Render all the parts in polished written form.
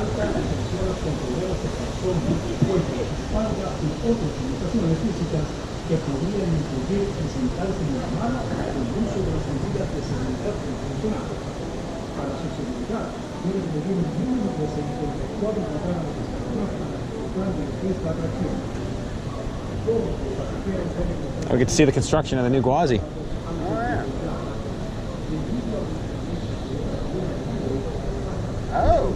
alta asociadas con problemas de corazón, cuello, espalda y otras limitaciones físicas que podrían influir en sentarse en la mano o el uso de las medidas de seguridad funcionales. Para su seguridad, deben medir un mínimo de 54 pulgadas de estación para el de esta atracción. I get to see the construction of the new Gwazi. Oh.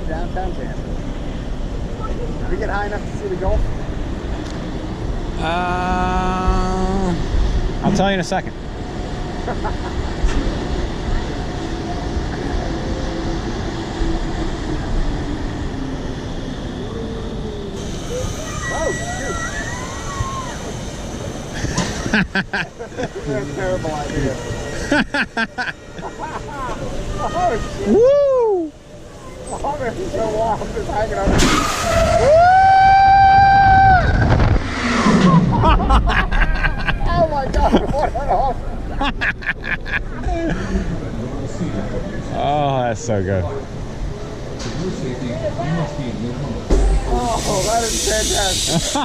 Downtown Tampa. Did we get high enough to see the Gulf? I'll tell you in a second. Oh, shoot. That's a terrible idea. Oh, shit. Woo! Oh, man, he's so warm, just hanging over. Oh my God, what an awesome. Oh, that's so good. Oh, that is fantastic.